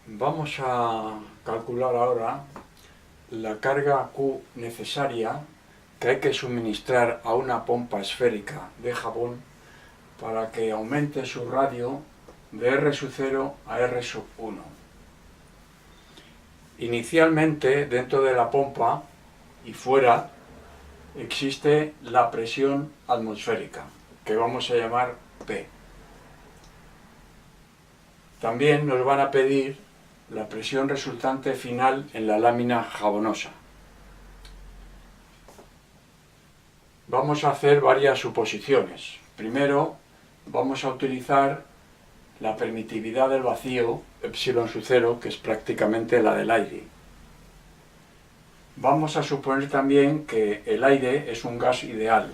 Vamos a calcular ahora la carga Q necesaria que hay que suministrar a una pompa esférica de jabón para que aumente su radio de R sub 0 a R sub 1. Inicialmente, dentro de la pompa y fuera, existe la presión atmosférica, que vamos a llamar P. También nos van a pedir la presión resultante final en la lámina jabonosa. Vamos a hacer varias suposiciones. Primero, vamos a utilizar la permitividad del vacío, epsilon sub 0, que es prácticamente la del aire. Vamos a suponer también que el aire es un gas ideal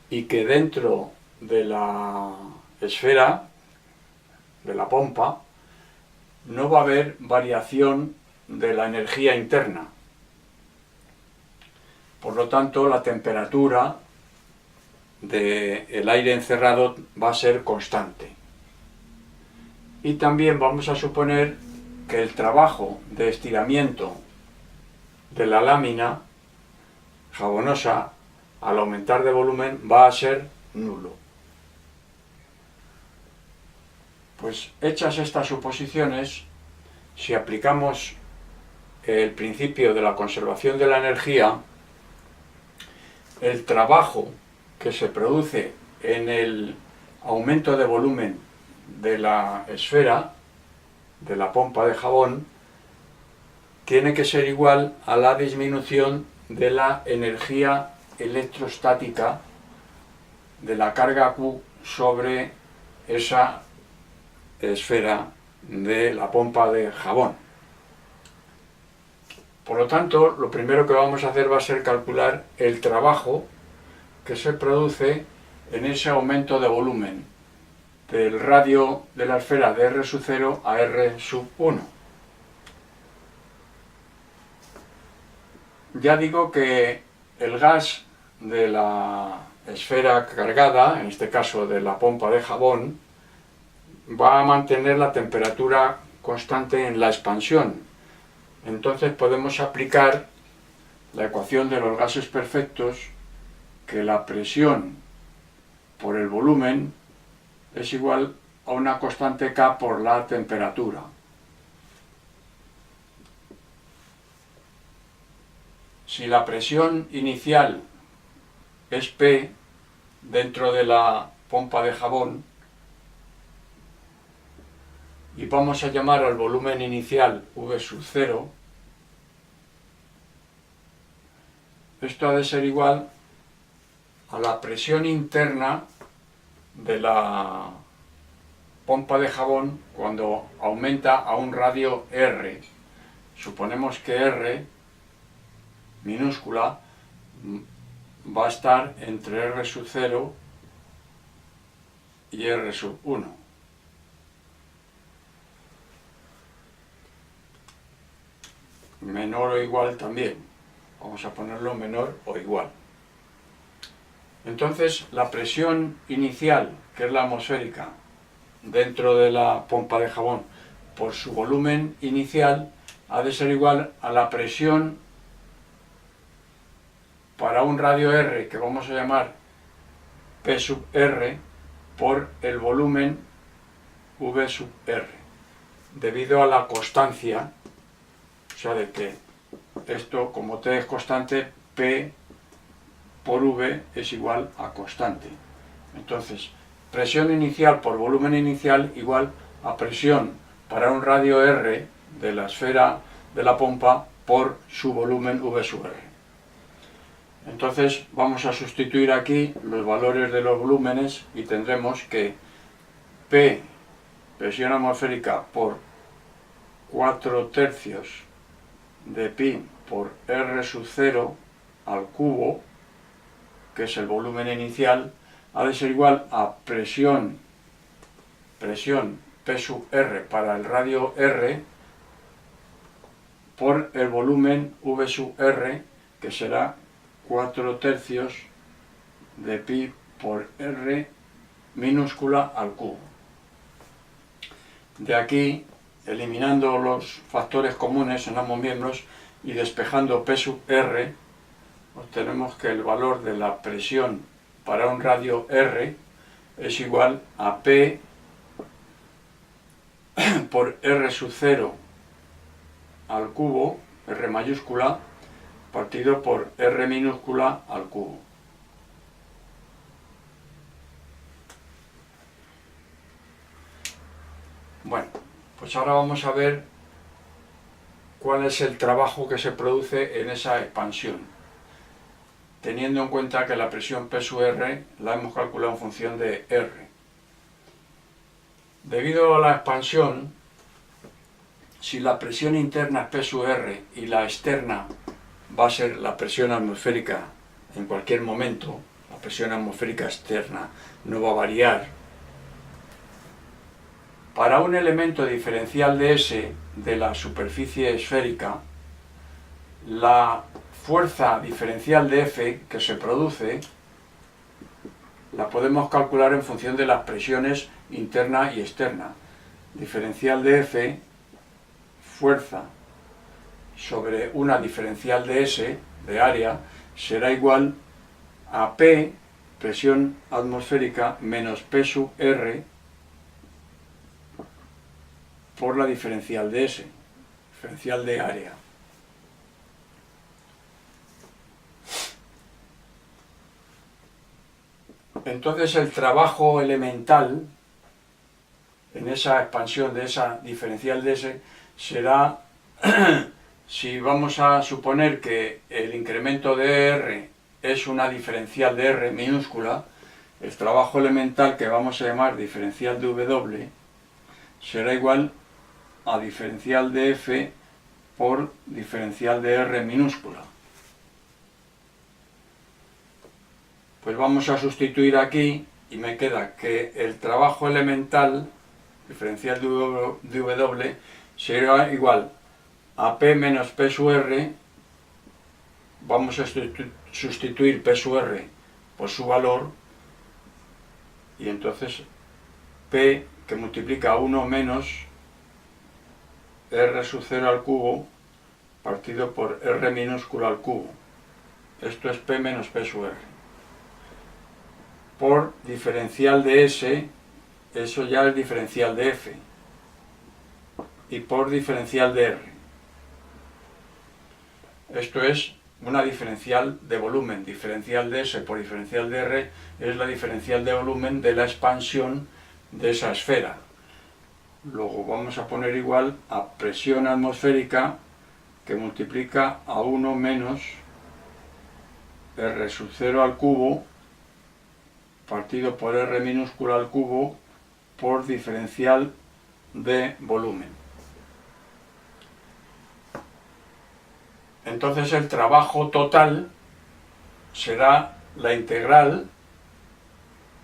y que dentro de la esfera, de la pompa, no va a haber variación de la energía interna. Por lo tanto, la temperatura del aire encerrado va a ser constante. Y también vamos a suponer que el trabajo de estiramiento de la lámina jabonosa, al aumentar de volumen, va a ser nulo. Pues hechas estas suposiciones, si aplicamos el principio de la conservación de la energía, el trabajo que se produce en el aumento de volumen de la esfera, de la pompa de jabón, tiene que ser igual a la disminución de la energía electrostática de la carga Q sobre esa esfera de la pompa de jabón. Por lo tanto, lo primero que vamos a hacer va a ser calcular el trabajo que se produce en ese aumento de volumen del radio de la esfera de R sub 0 a R sub 1. Ya digo que el gas de la esfera cargada, en este caso de la pompa de jabón, va a mantener la temperatura constante en la expansión. Entonces podemos aplicar la ecuación de los gases perfectos, que la presión por el volumen es igual a una constante K por la temperatura. Si la presión inicial es P dentro de la pompa de jabón, y vamos a llamar al volumen inicial V sub 0, esto ha de ser igual a la presión interna de la pompa de jabón cuando aumenta a un radio R. Suponemos que R minúscula va a estar entre R sub 0 y R sub 1. Menor o igual también. Vamos a ponerlo menor o igual. Entonces, la presión inicial, que es la atmosférica, dentro de la pompa de jabón, por su volumen inicial, ha de ser igual a la presión para un radio R, que vamos a llamar P sub R, por el volumen V sub R, debido a la constancia, o sea, de que esto, como T es constante, P por V es igual a constante. Entonces, presión inicial por volumen inicial igual a presión para un radio R de la esfera de la pompa por su volumen V sub R. Entonces vamos a sustituir aquí los valores de los volúmenes y tendremos que P, presión atmosférica, por 4/3 de pi por R sub 0 al cubo, que es el volumen inicial, ha de ser igual a presión P sub R para el radio R por el volumen V sub R, que será 4/3 de pi por R minúscula al cubo. De aquí, eliminando los factores comunes en ambos miembros y despejando P sub R, obtenemos que el valor de la presión para un radio R es igual a P por R sub 0 al cubo, R mayúscula, partido por R minúscula al cubo. Bueno, pues ahora vamos a ver cuál es el trabajo que se produce en esa expansión, teniendo en cuenta que la presión P sub R la hemos calculado en función de R. Debido a la expansión, si la presión interna es P sub R y la externa va a ser la presión atmosférica en cualquier momento, la presión atmosférica externa no va a variar, para un elemento diferencial de S de la superficie esférica, la fuerza diferencial de F que se produce la podemos calcular en función de las presiones interna y externa. Diferencial de F, fuerza sobre una diferencial de S, de área, será igual a P, presión atmosférica, menos P sub R por la diferencial de S, diferencial de área. Entonces el trabajo elemental en esa expansión de esa diferencial de S será, si vamos a suponer que el incremento de R es una diferencial de R minúscula, el trabajo elemental que vamos a llamar diferencial de W será igual a diferencial de F por diferencial de R minúscula. Pues vamos a sustituir aquí y me queda que el trabajo elemental, diferencial de W, será igual a P menos P sub R. Vamos a sustituir P sub R por su valor y entonces P, que multiplica 1 menos R sub 0 al cubo partido por R minúscula al cubo. Esto es P menos P sub R. Por diferencial de S, eso ya es diferencial de F. Y por diferencial de R. Esto es una diferencial de volumen. Diferencial de S por diferencial de R es la diferencial de volumen de la expansión de esa esfera. Luego vamos a poner igual a presión atmosférica que multiplica a 1 menos R sub 0 al cubo partido por R minúscula al cubo por diferencial de volumen. Entonces el trabajo total será la integral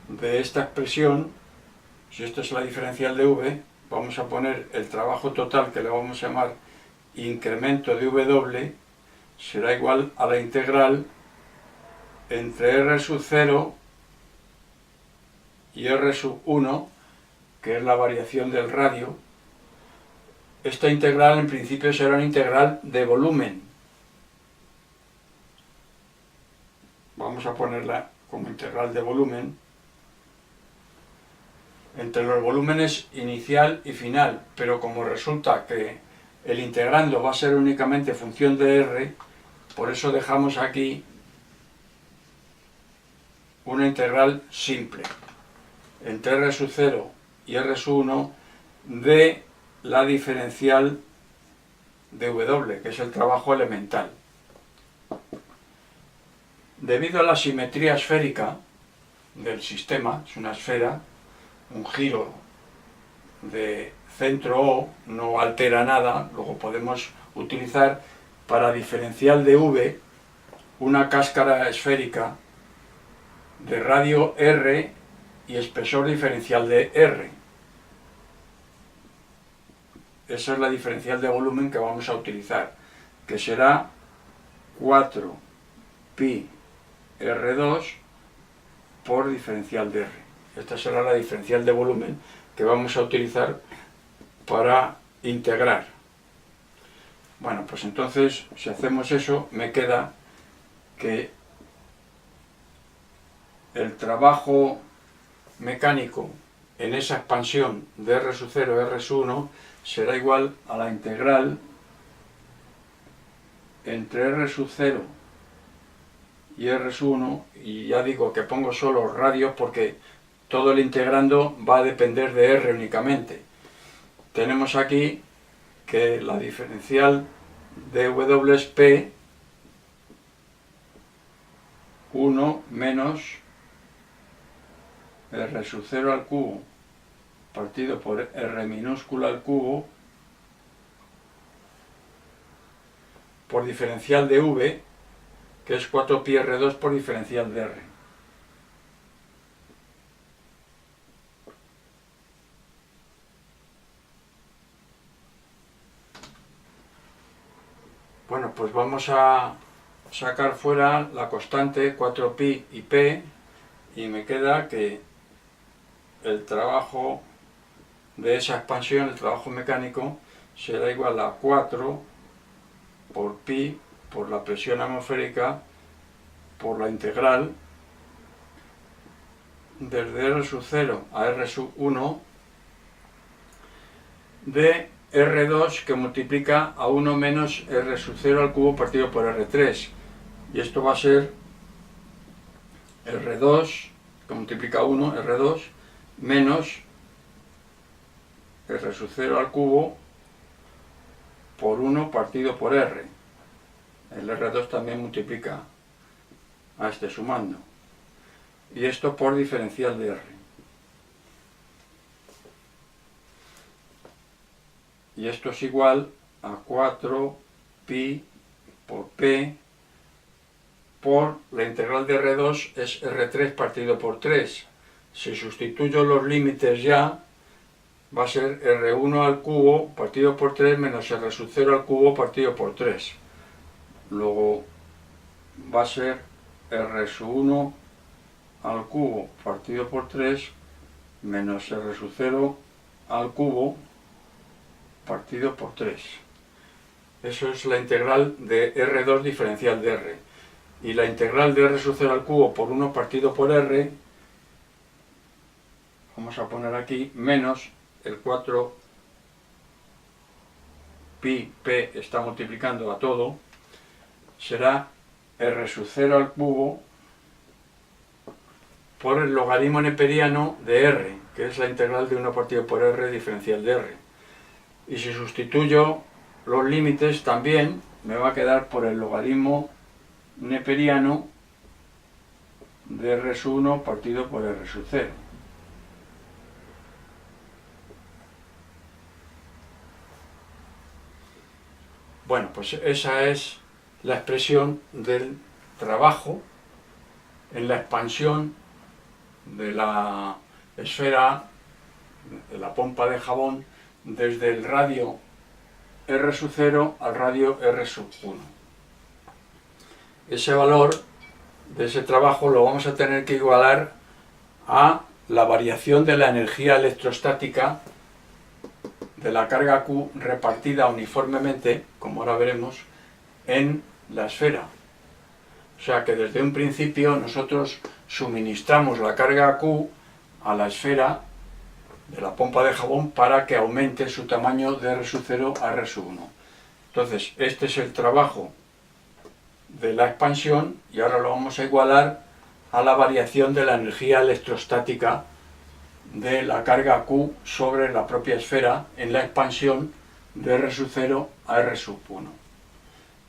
de esta expresión. Si esto es la diferencial de V, vamos a poner el trabajo total, que le vamos a llamar incremento de W, será igual a la integral entre R sub 0 y R sub 1, que es la variación del radio. Esta integral en principio será una integral de volumen. Vamos a ponerla como integral de volumen entre los volúmenes inicial y final, pero como resulta que el integrando va a ser únicamente función de R, por eso dejamos aquí una integral simple entre R sub 0 y R sub 1 de la diferencial de W, que es el trabajo elemental. Debido a la simetría esférica del sistema, es una esfera, un giro de centro O no altera nada, luego podemos utilizar para diferencial de V una cáscara esférica de radio R y espesor diferencial de R. Esa es la diferencial de volumen que vamos a utilizar, que será 4 pi R2 por diferencial de R. Esta será la diferencial de volumen que vamos a utilizar para integrar. Bueno, pues entonces, si hacemos eso, me queda que el trabajo mecánico en esa expansión de R sub 0 R sub 1 será igual a la integral entre R sub 0 y R sub 1, y ya digo que pongo solo radios porque todo el integrando va a depender de R únicamente. Tenemos aquí que la diferencial de W es P 1 menos R sub 0 al cubo partido por R minúscula al cubo por diferencial de V, que es 4pi R2 por diferencial de R. Bueno, pues vamos a sacar fuera la constante 4pi y P, y me queda que el trabajo de esa expansión, el trabajo mecánico, será igual a 4 por pi por la presión atmosférica por la integral desde R sub 0 a R sub 1 de R2 que multiplica a 1 menos R sub 0 al cubo partido por R3. Y esto va a ser R2 que multiplica a 1, R2, menos R sub 0 al cubo por 1 partido por R. El R2 también multiplica a este sumando. Y esto por diferencial de R. Y esto es igual a 4pi por P por la integral de R2 es R3 partido por 3. Si sustituyo los límites ya, va a ser R1 al cubo partido por 3 menos R sub 0 al cubo partido por 3. Luego va a ser R sub 1 al cubo partido por 3 menos R sub 0 al cubo partido por 3. Eso es la integral de R2 diferencial de R. Y la integral de R sub 0 al cubo por 1 partido por R, vamos a poner aquí, menos el 4 pi P está multiplicando a todo, será R sub 0 al cubo por el logaritmo neperiano de R, que es la integral de 1 partido por R diferencial de R. Y si sustituyo los límites también, me va a quedar por el logaritmo neperiano de R sub 1 partido por R sub 0. Bueno, pues esa es la expresión del trabajo en la expansión de la esfera, de la pompa de jabón, desde el radio R sub 0 al radio R sub 1. Ese valor de ese trabajo lo vamos a tener que igualar a la variación de la energía electrostática de la carga Q repartida uniformemente, como ahora veremos, en la esfera. O sea que desde un principio nosotros suministramos la carga Q a la esfera de la pompa de jabón para que aumente su tamaño de R sub 0 a R sub 1. Entonces, este es el trabajo de la expansión y ahora lo vamos a igualar a la variación de la energía electrostática de la carga Q sobre la propia esfera en la expansión de R sub 0 a R sub 1.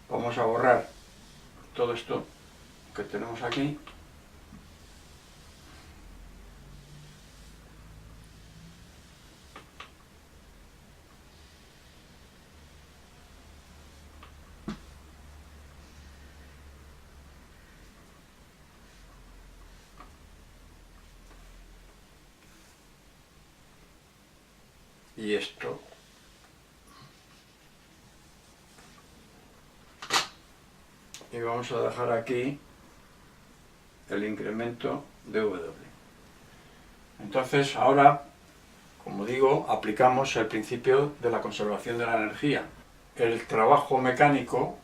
Vamos a borrar todo esto que tenemos aquí. Y esto. Y vamos a dejar aquí el incremento de W. Entonces ahora, como digo, aplicamos el principio de la conservación de la energía. El trabajo mecánico,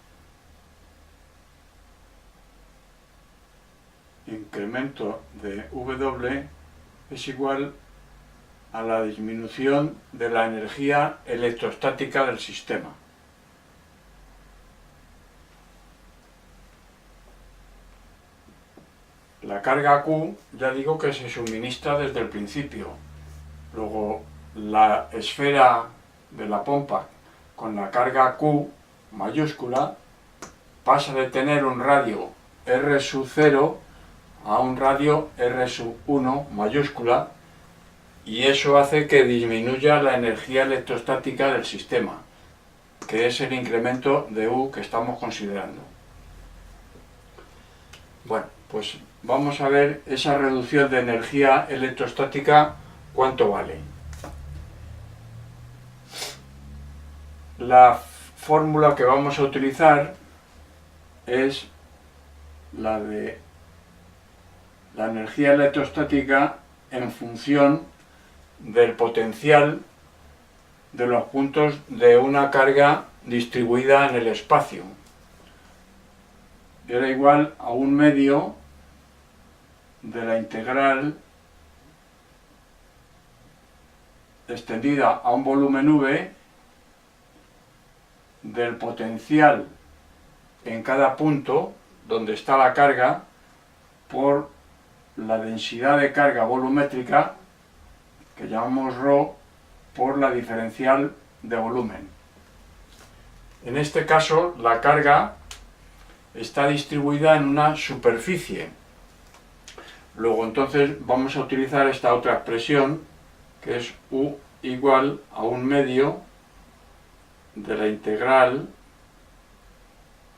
incremento de W, es igual a la disminución de la energía electrostática del sistema. La carga Q, ya digo que se suministra desde el principio. Luego, la esfera de la pompa con la carga Q mayúscula pasa de tener un radio R sub 0 a un radio R sub 1 mayúscula, y eso hace que disminuya la energía electrostática del sistema, que es el incremento de U que estamos considerando. Bueno, pues vamos a ver esa reducción de energía electrostática, cuánto vale. La fórmula que vamos a utilizar es la de la energía electrostática en función del potencial de los puntos de una carga distribuida en el espacio. Era igual a un medio de la integral extendida a un volumen V del potencial en cada punto donde está la carga por la densidad de carga volumétrica, que llamamos ρ, por la diferencial de volumen. En este caso, la carga está distribuida en una superficie. Luego entonces vamos a utilizar esta otra expresión, que es U igual a un medio de la integral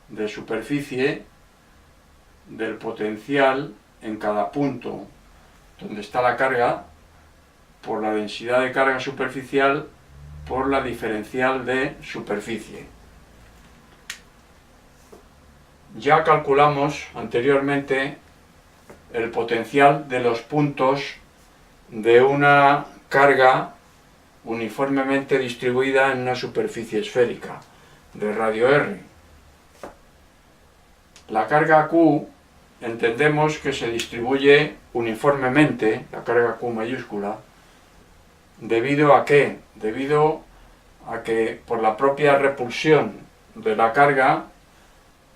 de superficie del potencial en cada punto donde está la carga por la densidad de carga superficial por la diferencial de superficie. Ya calculamos anteriormente el potencial de los puntos de una carga uniformemente distribuida en una superficie esférica de radio R. La carga Q entendemos que se distribuye uniformemente, la carga Q mayúscula, ¿debido a qué? Debido a que por la propia repulsión de la carga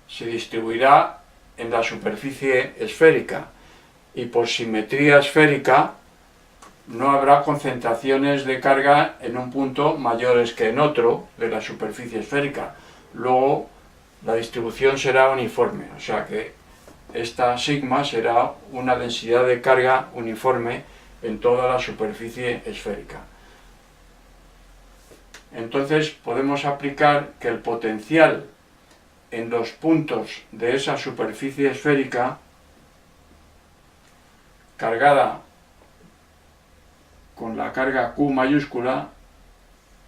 se distribuirá en la superficie esférica, y por simetría esférica no habrá concentraciones de carga en un punto mayores que en otro de la superficie esférica. Luego la distribución será uniforme, o sea que esta sigma será una densidad de carga uniforme en toda la superficie esférica. Entonces podemos aplicar que el potencial en los puntos de esa superficie esférica cargada con la carga Q mayúscula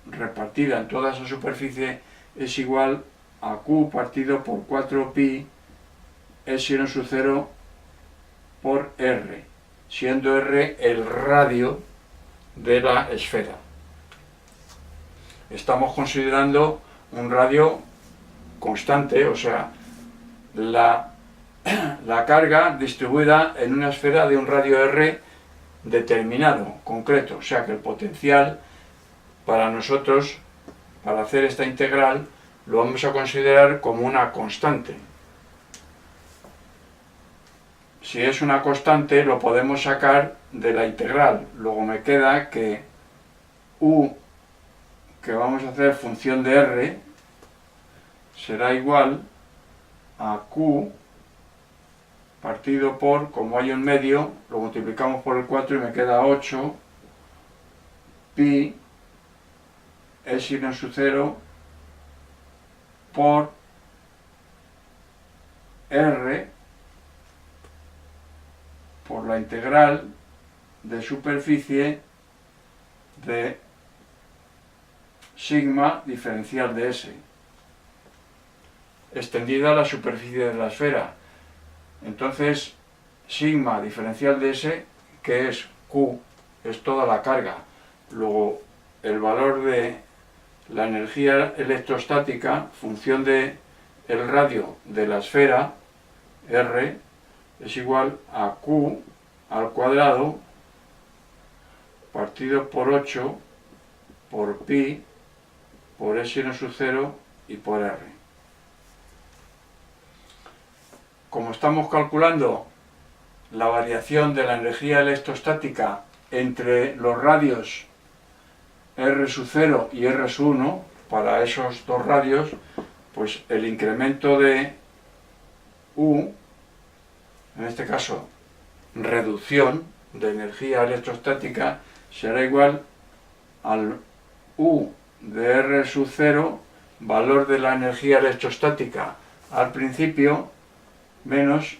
repartida en toda esa superficie es igual a Q partido por 4pi epsilon sub 0 por R, siendo R el radio de la esfera. Estamos considerando un radio constante, o sea, la carga distribuida en una esfera de un radio R determinado, concreto, o sea que el potencial para nosotros, para hacer esta integral, lo vamos a considerar como una constante. Si es una constante, lo podemos sacar de la integral. Luego me queda que U, que vamos a hacer función de R, será igual a Q partido por, como hay un medio, lo multiplicamos por el 4 y me queda 8 pi epsilon sub 0 por R por la integral de superficie de sigma diferencial de S, extendida a la superficie de la esfera. Entonces, sigma diferencial de S, que es Q es toda la carga. Luego, el valor de la energía electrostática, función de el radio de la esfera, R, es igual a Q al cuadrado partido por 8 por pi por S seno 0 y por R. Como estamos calculando la variación de la energía electrostática entre los radios R0 y R1, para esos dos radios, pues el incremento de U, en este caso reducción de energía electrostática, será igual al U de R0, valor de la energía electrostática al principio, menos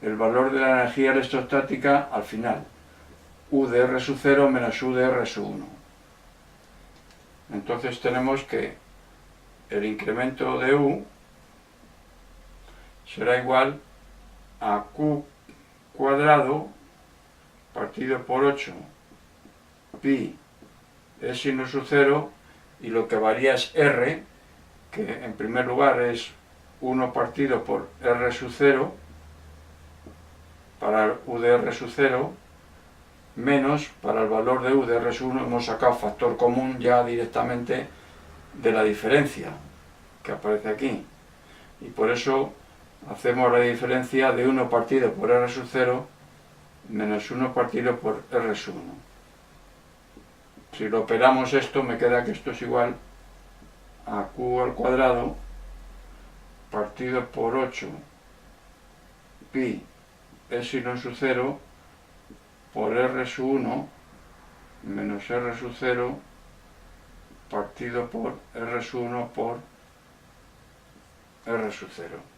el valor de la energía electrostática al final, U de R0 menos U de R1. Entonces tenemos que el incremento de U será igual a Q cuadrado partido por 8 pi es seno 0, y lo que varía es R, que en primer lugar es 1 partido por R0 para el U de R0, menos para el valor de U de R1 hemos sacado factor común ya directamente de la diferencia que aparece aquí, y por eso hacemos la diferencia de 1 partido por R0 menos 1 partido por R1. Si lo operamos esto, me queda que esto es igual a Q al cuadrado partido por 8 pi es seno 0 por R1 menos R0 partido por R1 por R0.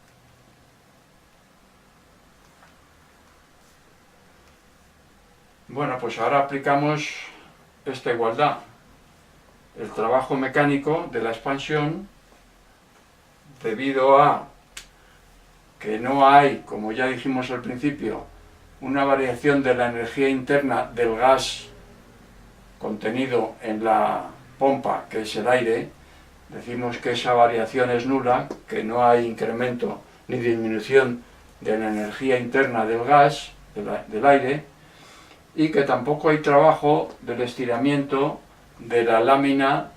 Bueno, pues ahora aplicamos esta igualdad. El trabajo mecánico de la expansión, debido a que no hay, como ya dijimos al principio, una variación de la energía interna del gas contenido en la pompa, que es el aire, decimos que esa variación es nula, que no hay incremento ni disminución de la energía interna del gas, del aire, y que tampoco hay trabajo del estiramiento de la lámina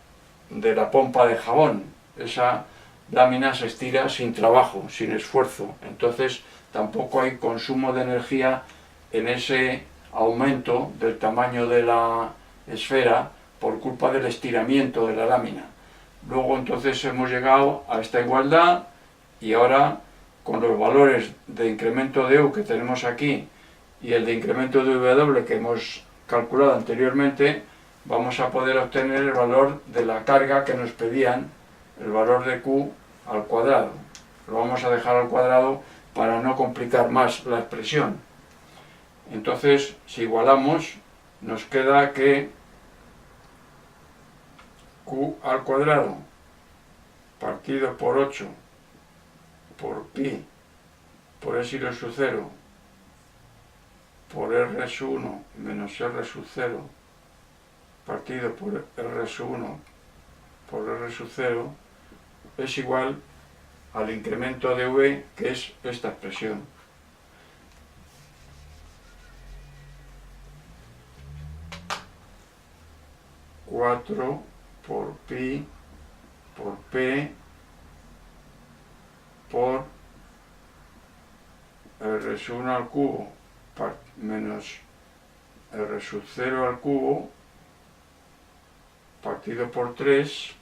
de la pompa de jabón. Esa lámina se estira sin trabajo, sin esfuerzo, entonces tampoco hay consumo de energía en ese aumento del tamaño de la esfera por culpa del estiramiento de la lámina. Luego entonces hemos llegado a esta igualdad, y ahora con los valores de incremento de U que tenemos aquí y el de incremento de W que hemos calculado anteriormente, vamos a poder obtener el valor de la carga que nos pedían, el valor de Q al cuadrado. Lo vamos a dejar al cuadrado para no complicar más la expresión. Entonces, si igualamos, nos queda que Q al cuadrado partido por 8 por pi por S seno 0 por R1 menos R0 partido por R1 por R0 es igual al incremento de V, que es esta expresión. ...4 por pi por P por R1 al cubo menos R0 al cubo partido por 3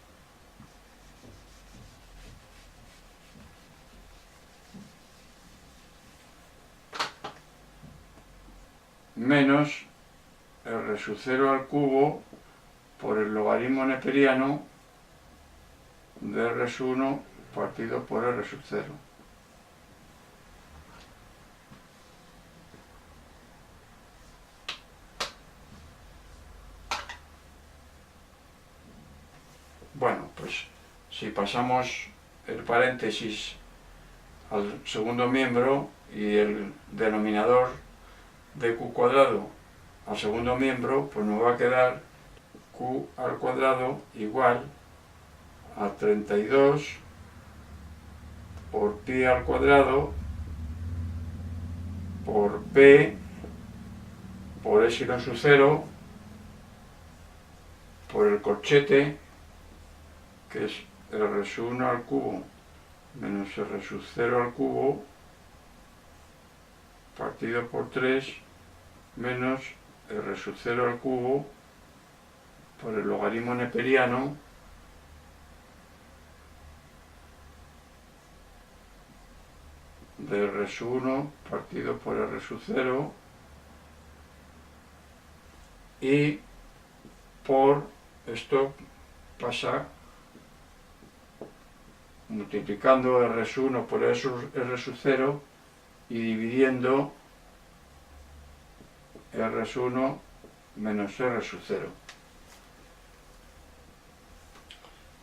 menos R0 al cubo por el logaritmo neperiano de R1 partido por R0. Bueno, pues si pasamos el paréntesis al segundo miembro y el denominador de Q cuadrado al segundo miembro, pues nos va a quedar Q al cuadrado igual a 32 por pi al cuadrado por p por epsilon sub 0 por el corchete, que es r sub 1 al cubo menos r sub 0 al cubo partido por 3 menos r sub 0 al cubo por el logaritmo neperiano de r sub 1 partido por r sub 0 y por esto pasa multiplicando r sub 1 por r sub 0 y dividiendo r sub 1 menos r sub 0.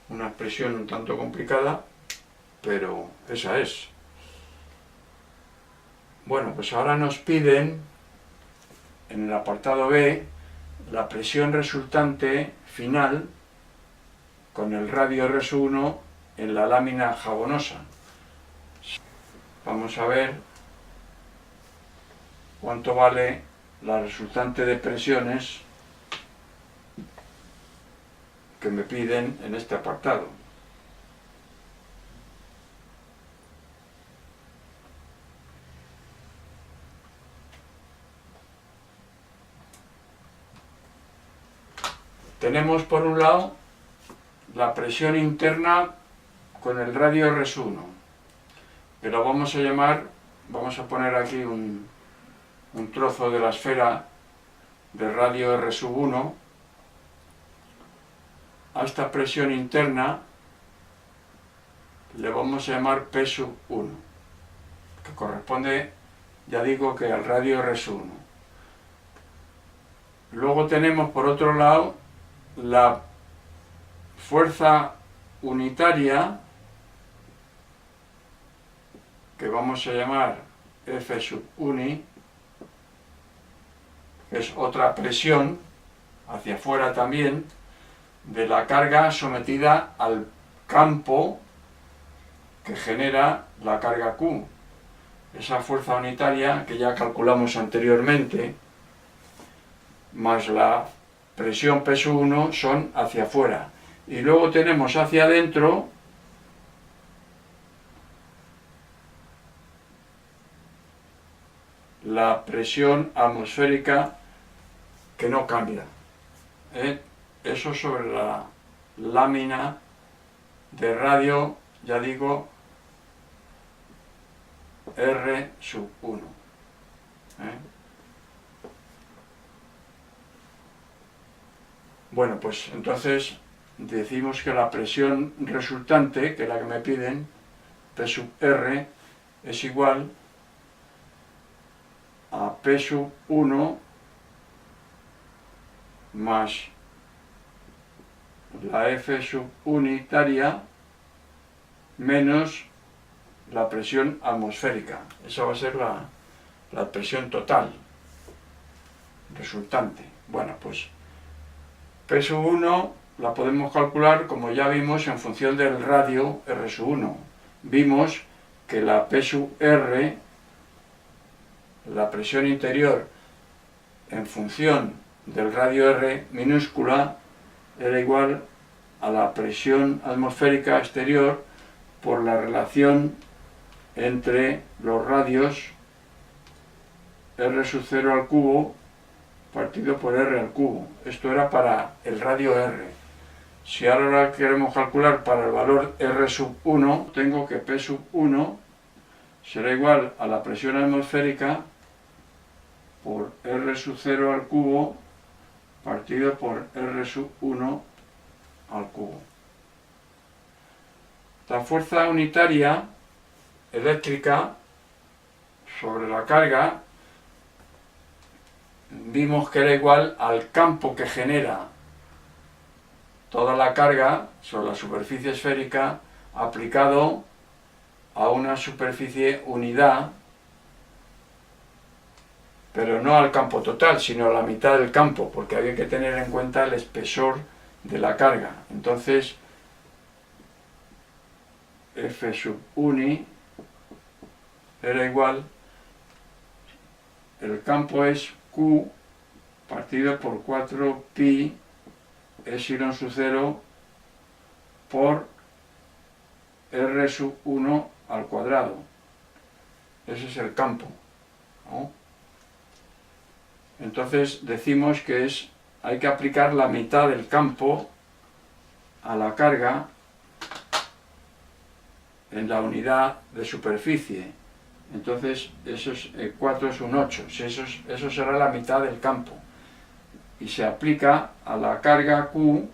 Una expresión un tanto complicada, pero esa es. Bueno, pues ahora nos piden en el apartado B la presión resultante final con el radio R sub 1 en la lámina jabonosa. Vamos a ver cuánto vale la resultante de presiones que me piden en este apartado. Tenemos por un lado la presión interna con el radio R sub 1, que lo vamos a llamar, vamos a poner aquí un trozo de la esfera de radio R sub 1. A esta presión interna le vamos a llamar P sub 1, que corresponde, ya digo, que al radio R sub 1. Luego tenemos por otro lado la fuerza unitaria, que vamos a llamar F sub uni, que es otra presión hacia afuera también de la carga sometida al campo que genera la carga Q. Esa fuerza unitaria que ya calculamos anteriormente, más la presión P sub 1 son hacia afuera. Y luego tenemos hacia adentro la presión atmosférica, que no cambia. Eso sobre la lámina de radio, ya digo, R sub 1. Bueno, pues entonces decimos que la presión resultante, que es la que me piden, P sub R, es igual a P sub 1 más la F sub unitaria menos la presión atmosférica. Esa va a ser la presión total resultante. Bueno, pues P sub 1 la podemos calcular, como ya vimos, en función del radio R sub 1. Vimos que la P sub R, la presión interior en función del radio R minúscula, era igual a la presión atmosférica exterior por la relación entre los radios R sub 0 al cubo partido por R al cubo. Esto era para el radio R. Si ahora la queremos calcular para el valor R sub 1, tengo que P sub 1 será igual a la presión atmosférica por R sub 0 al cubo partido por R sub 1 al cubo. La fuerza unitaria eléctrica sobre la carga vimos que era igual al campo que genera toda la carga sobre la superficie esférica aplicado a una superficie unidad pero no al campo total, sino a la mitad del campo, porque había que tener en cuenta el espesor de la carga. Entonces, F sub uni era igual, el campo es Q partido por 4 pi epsilon sub 0 por R sub 1 al cuadrado. Ese es el campo, ¿no? Entonces decimos que hay que aplicar la mitad del campo a la carga en la unidad de superficie. Entonces 4 es un 8, eso será la mitad del campo. Y se aplica a la carga Q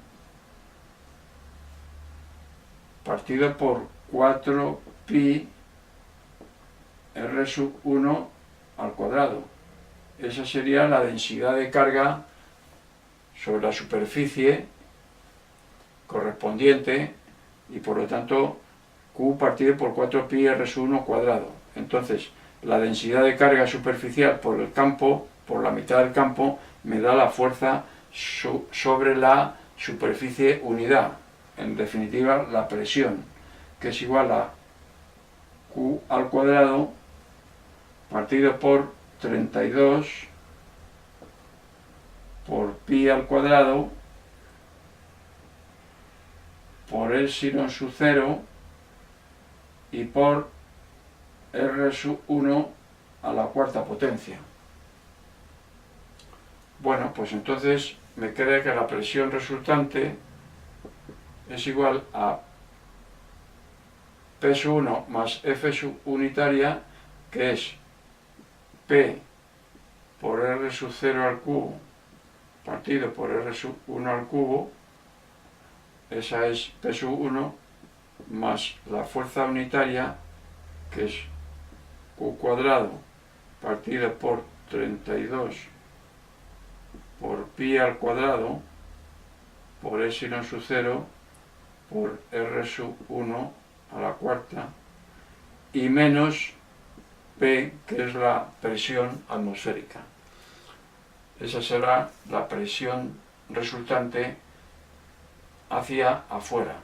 partido por 4 pi R sub 1 al cuadrado. Esa sería la densidad de carga sobre la superficie correspondiente y por lo tanto Q partido por 4 pi R sub 1 cuadrado. Entonces la densidad de carga superficial por el campo, por la mitad del campo, me da la fuerza sobre la superficie unidad, en definitiva la presión, que es igual a Q al cuadrado partido por 32 por pi al cuadrado por epsilon sub 0 y por R sub 1 a la cuarta potencia. Bueno, pues entonces me queda que la presión resultante es igual a P sub 1 más F sub unitaria, que es P por R sub 0 al cubo partido por R sub 1 al cubo, esa es P sub 1 más la fuerza unitaria, que es Q cuadrado partido por 32 por pi al cuadrado por epsilon sub 0 por R sub 1 a la cuarta y menos P, que es la presión atmosférica. Esa será la presión resultante hacia afuera.